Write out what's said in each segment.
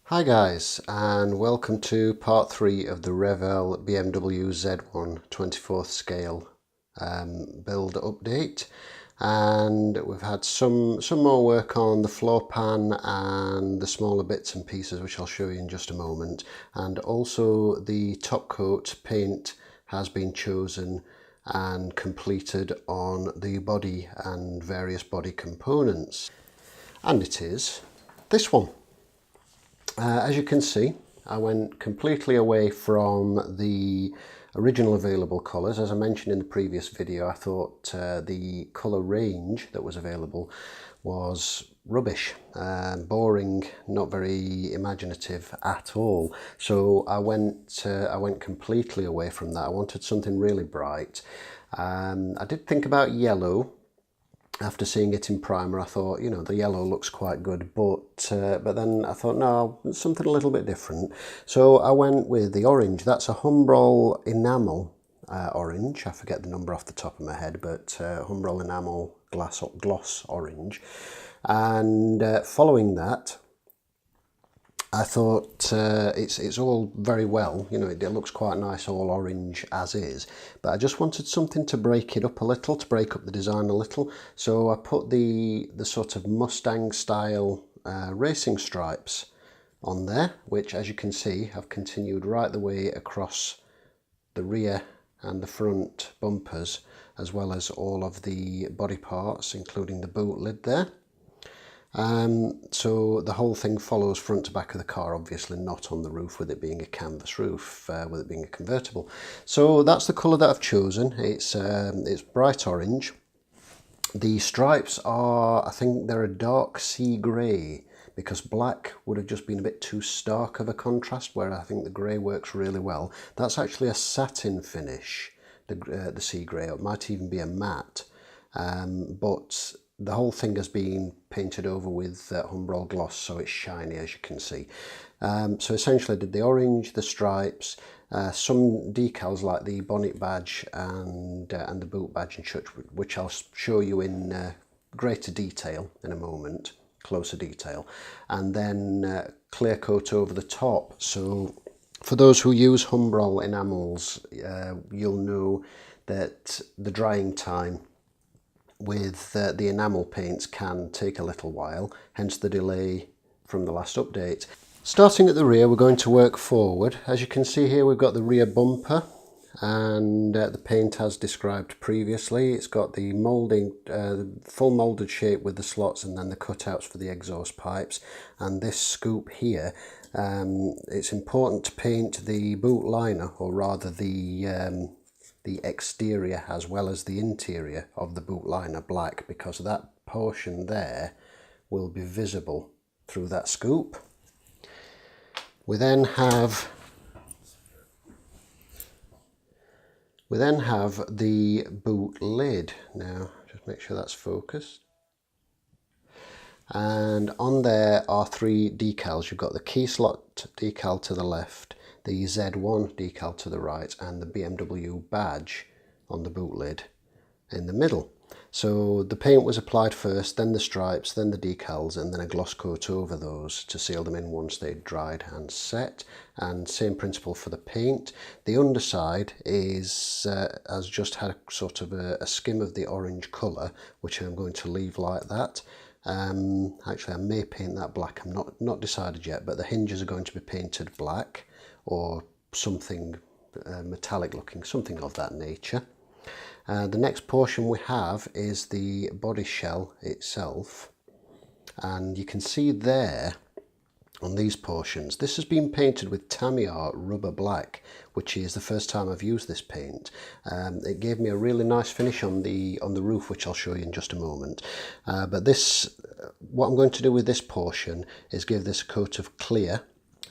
Hi guys, and welcome to part 3 of the Revell BMW Z1 24th scale build update. And we've had some more work on the floor pan and the smaller bits and pieces, which I'll show you in just a moment. And also the top coat paint has been chosen and completed on the body and various body components. And it is this one. As you can see, I went completely away from the original available colours. As I mentioned in the previous video, I thought the colour range that was available was rubbish, boring, not very imaginative at all. So I went completely away from that. I wanted something really bright. I did think about yellow. After seeing it in primer, I thought, you know, the yellow looks quite good, but then I thought, no, something a little bit different. So I went with the orange. That's a Humbrol enamel orange. I forget the number off the top of my head, but Humbrol enamel gloss orange. And following that, I thought it's all very well, you know, it looks quite nice all orange as is, but I just wanted something to break it up a little, to break up the design a little. So I put the sort of Mustang style racing stripes on there, which, as you can see, have continued right the way across the rear and the front bumpers, as well as all of the body parts, including the boot lid there. So the whole thing follows front to back of the car, obviously not on the roof, with it being a canvas roof, with it being a convertible. So that's the colour that I've chosen. It's bright orange. The stripes are, I think they're a dark sea grey, because black would have just been a bit too stark of a contrast, where I think the grey works really well. That's actually a satin finish, the sea grey. It might even be a matte, but the whole thing has been painted over with Humbrol gloss, so it's shiny, as you can see. So essentially I did the orange, the stripes, some decals like the bonnet badge and the boot badge and such, which I'll show you in greater detail in a moment, closer detail, and then clear coat over the top. So for those who use Humbrol enamels, you'll know that the drying time with the enamel paints can take a little while, hence the delay from the last update. Starting at the rear, we're going to work forward. As you can see here, we've got the rear bumper, and the paint as described previously. It's got the moulding, full moulded shape with the slots and then the cutouts for the exhaust pipes. And this scoop here, it's important to paint the boot liner, or rather the exterior as well as the interior of the boot liner black, because that portion there will be visible through that scoop. We then have the boot lid. Now just make sure that's focused. And on there are 3 decals. You've got the key slot decal to the left, the Z1 decal to the right, and the BMW badge on the boot lid in the middle. So the paint was applied first, then the stripes, then the decals, and then a gloss coat over those to seal them in once they'd dried and set. And same principle for the paint. The underside has just had a sort of a skim of the orange colour, which I'm going to leave like that. Actually, I may paint that black. I'm not decided yet, but the hinges are going to be painted black, or something metallic looking, something of that nature. The next portion we have is the body shell itself, and you can see there on these portions, this has been painted with Tamiya rubber black, which is the first time I've used this paint. It gave me a really nice finish on the roof, which I'll show you in just a moment. But what I'm going to do with this portion is give this a coat of clear,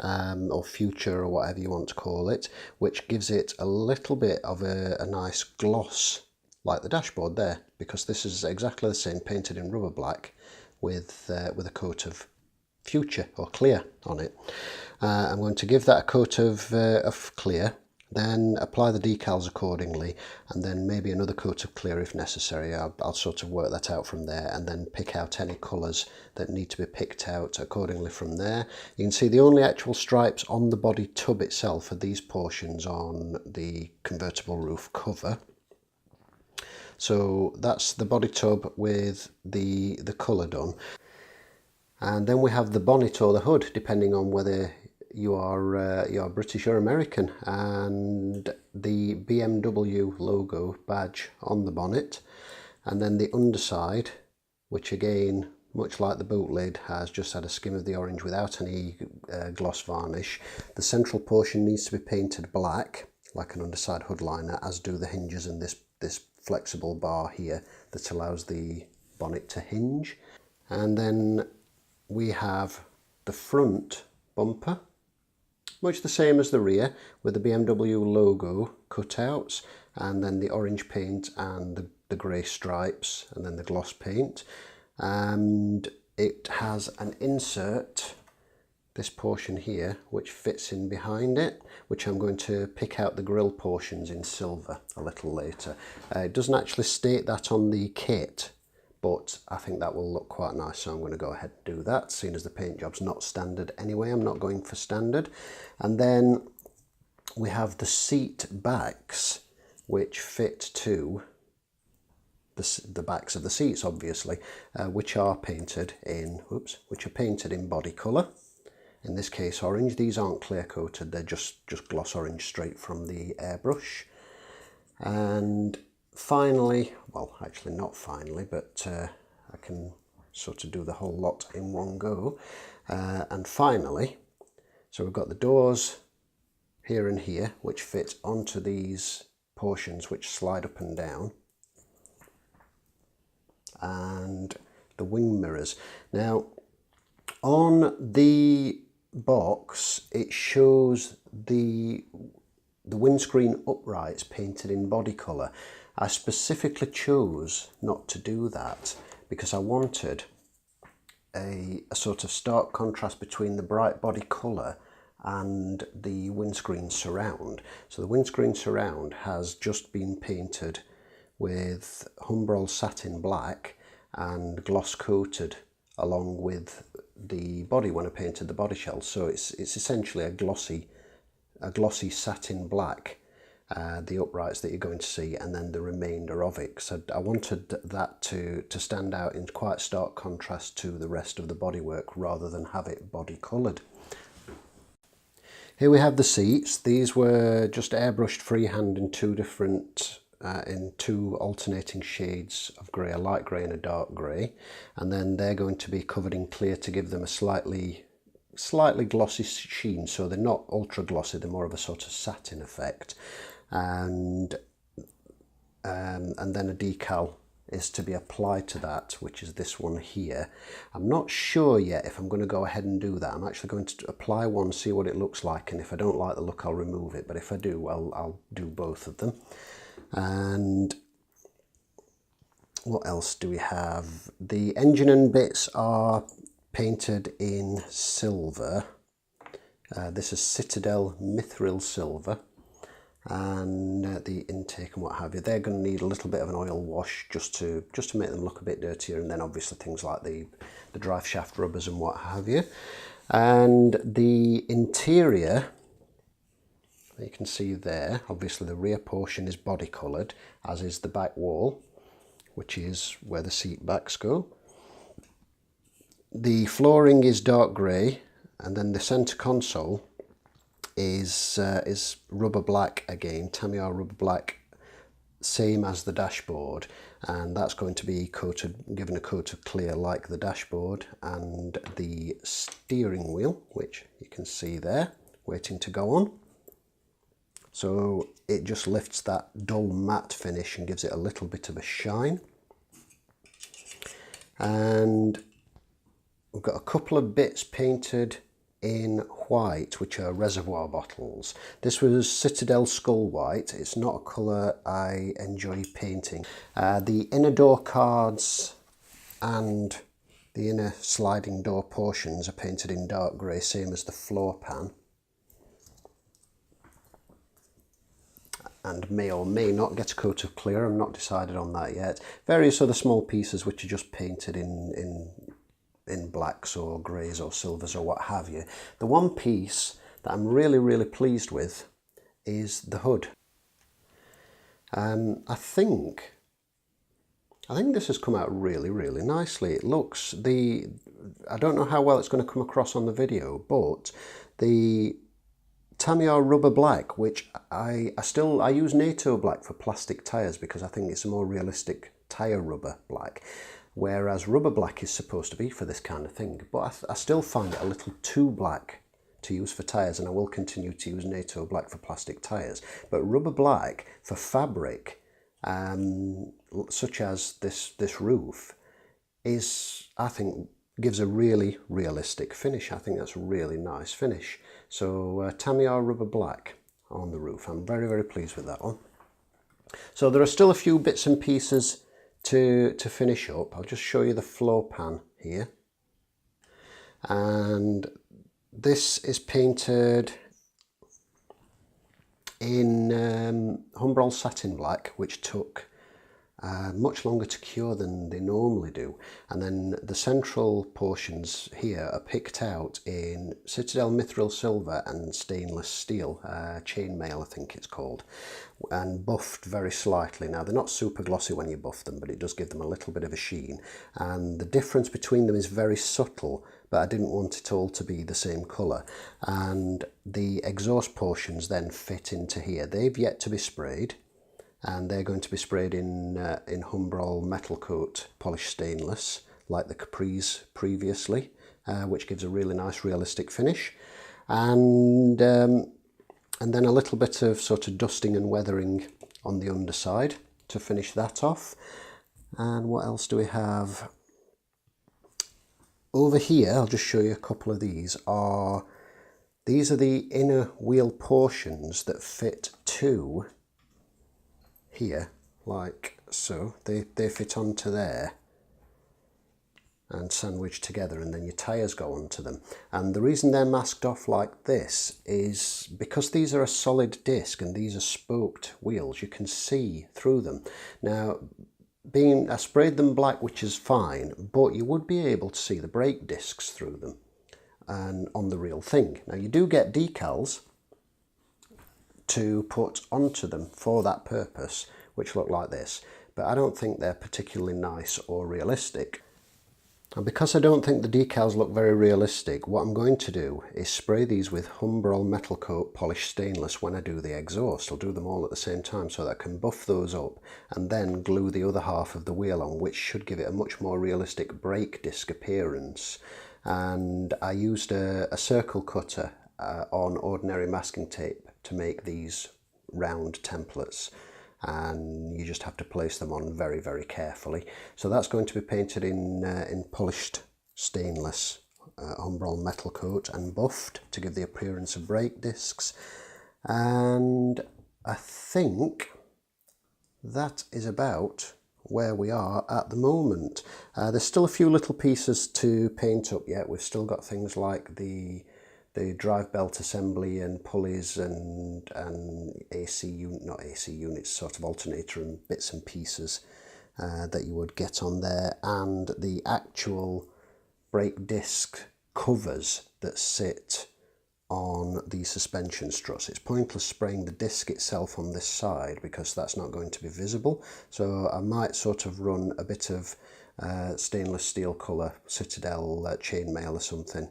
or future, or whatever you want to call it, which gives it a little bit of a nice gloss, like the dashboard there, because this is exactly the same, painted in rubber black with a coat of future or clear on it. I'm going to give that a coat of clear, Then apply the decals accordingly, and then maybe another coat of clear if necessary. I'll sort of work that out from there, and then pick out any colours that need to be picked out accordingly from there. You can see the only actual stripes on the body tub itself are these portions on the convertible roof cover. So that's the body tub with the colour done. And then we have the bonnet or the hood, depending on whether you are British or American, and the BMW logo badge on the bonnet, and then the underside, which again, much like the boot lid, has just had a skim of the orange without any gloss varnish. The central portion needs to be painted black, like an underside hood liner, as do the hinges and this flexible bar here that allows the bonnet to hinge. And then we have the front bumper, much the same as the rear, with the BMW logo cutouts, and then the orange paint and the grey stripes, and then the gloss paint. And it has an insert, this portion here, which fits in behind it, which I'm going to pick out the grille portions in silver a little later. It doesn't actually state that on the kit, but I think that will look quite nice, so I'm going to go ahead and do that, seeing as the paint job's not standard anyway. I'm not going for standard. And then we have the seat backs, which fit to the backs of the seats, obviously, which are painted in body colour. In this case, orange. These aren't clear coated; they're just gloss orange straight from the airbrush. And finally, well, actually not finally, but I can sort of do the whole lot in one go. And finally, so we've got the doors here and here, which fit onto these portions which slide up and down, and the wing mirrors. Now, on the box, it shows the windscreen uprights painted in body colour. I specifically chose not to do that because I wanted a sort of stark contrast between the bright body colour and the windscreen surround. So the windscreen surround has just been painted with Humbrol satin black and gloss coated along with the body when I painted the body shell. So it's essentially a glossy satin black, the uprights that you're going to see, and then the remainder of it. So I wanted that to stand out in quite stark contrast to the rest of the bodywork rather than have it body coloured. Here we have the seats. These were just airbrushed freehand in two alternating shades of grey, a light grey and a dark grey, and then they're going to be covered in clear to give them a slightly glossy sheen. So they're not ultra glossy, they're more of a sort of satin effect, and then a decal is to be applied to that, which is this one here. I'm not sure yet if I'm going to go ahead and do that. I'm actually going to apply one, see what it looks like, and if I don't like the look, I'll remove it, but if I do, I'll do both of them. And what else do we have? The engine and bits are painted in silver. This is Citadel Mithril Silver, and the intake and what have you, they're going to need a little bit of an oil wash just to make them look a bit dirtier, and then obviously things like the drive shaft rubbers and what have you. And the interior, you can see there, obviously the rear portion is body coloured, as is the back wall, which is where the seat backs go. The flooring is dark grey, and then the centre console is rubber black again, Tamiya rubber black, same as the dashboard, and that's going to be given a coat of clear like the dashboard. And the steering wheel, which you can see there, waiting to go on. So it just lifts that dull matte finish and gives it a little bit of a shine. And we've got a couple of bits painted in white, which are reservoir bottles. This was Citadel Skull White. It's not a colour I enjoy painting. The inner door cards and the inner sliding door portions are painted in dark grey, same as the floor pan. and may or may not get a coat of clear. I'm not decided on that yet. Various other small pieces which are just painted in blacks or greys or silvers or what have you. The one piece that I'm really pleased with is the hood. I think this has come out really nicely. It looks, I don't know how well it's going to come across on the video, but the Tamiya rubber black, which I use NATO black for plastic tyres because I think it's a more realistic tyre rubber black, whereas rubber black is supposed to be for this kind of thing, but I still find it a little too black to use for tyres, and I will continue to use NATO black for plastic tyres. But rubber black for fabric, such as this roof, is, I think, gives a really realistic finish. I think that's a really nice finish. So Tamiya rubber black on the roof. I'm very pleased with that one. So there are still a few bits and pieces to finish up. I'll just show you the floor pan here. And this is painted in Humbrol satin black, which took much longer to cure than they normally do. And then the central portions here are picked out in Citadel mithril silver and stainless steel, chainmail I think it's called, and buffed very slightly. Now they're not super glossy when you buff them, but it does give them a little bit of a sheen, and the difference between them is very subtle, but I didn't want it all to be the same colour. And the exhaust portions then fit into here. They've yet to be sprayed, and they're going to be sprayed in Humbrol metal coat polished stainless, like the Capris previously, which gives a really nice realistic finish. And then a little bit of sort of dusting and weathering on the underside to finish that off. And what else do we have? Over here, I'll just show you a couple of these. These are the inner wheel portions that fit to here, like so. They fit onto there and sandwich together, and then your tyres go onto them. And the reason they're masked off like this is because these are a solid disc and these are spoked wheels. You can see through them. Now, I sprayed them black, which is fine, but you would be able to see the brake discs through them and on the real thing. Now you do get decals to put onto them for that purpose, which look like this, but I don't think they're particularly nice or realistic. And because I don't think the decals look very realistic, what I'm going to do is spray these with Humbrol metal coat polished stainless when I do the exhaust. I'll do them all at the same time so that I can buff those up and then glue the other half of the wheel on, which should give it a much more realistic brake disc appearance. And I used a circle cutter on ordinary masking tape to make these round templates, and you just have to place them on very carefully. So that's going to be painted in polished stainless Humbrol metal coat and buffed to give the appearance of brake discs. And I think that is about where we are at the moment. There's still a few little pieces to paint up yet. We've still got things like the drive belt assembly and pulleys and not AC units, sort of alternator and bits and pieces that you would get on there, and the actual brake disc covers that sit on the suspension struts. It's pointless spraying the disc itself on this side because that's not going to be visible, so I might sort of run a bit of stainless steel colour Citadel chainmail or something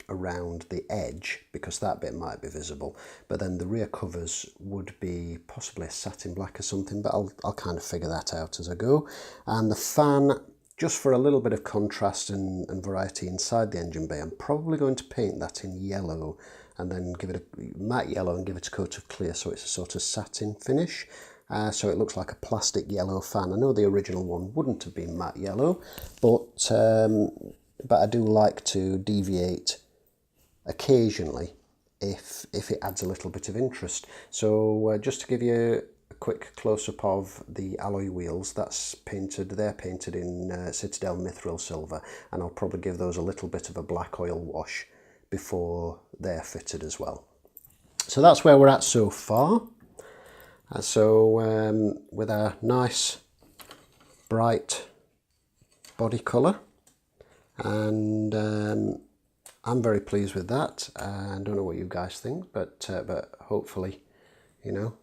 around the edge, because that bit might be visible, but then the rear covers would be possibly a satin black or something, but I'll kind of figure that out as I go. And the fan, just for a little bit of contrast and variety inside the engine bay, I'm probably going to paint that in yellow and then give it a matte yellow and give it a coat of clear so it's a sort of satin finish. So it looks like a plastic yellow fan. I know the original one wouldn't have been matte yellow, but I do like to deviate occasionally if it adds a little bit of interest. So just to give you a quick close-up of the alloy wheels, they're painted in Citadel mithril silver, and I'll probably give those a little bit of a black oil wash before they're fitted as well. So that's where we're at so far. So with a nice bright body colour, and I'm very pleased with that. I don't know what you guys think, but hopefully, you know,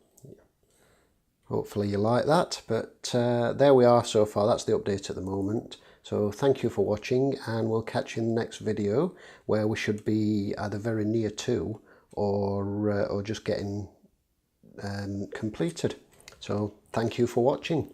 hopefully you like that. But there we are so far. That's the update at the moment. So thank you for watching, and we'll catch you in the next video, where we should be either very near to or just getting completed. So thank you for watching.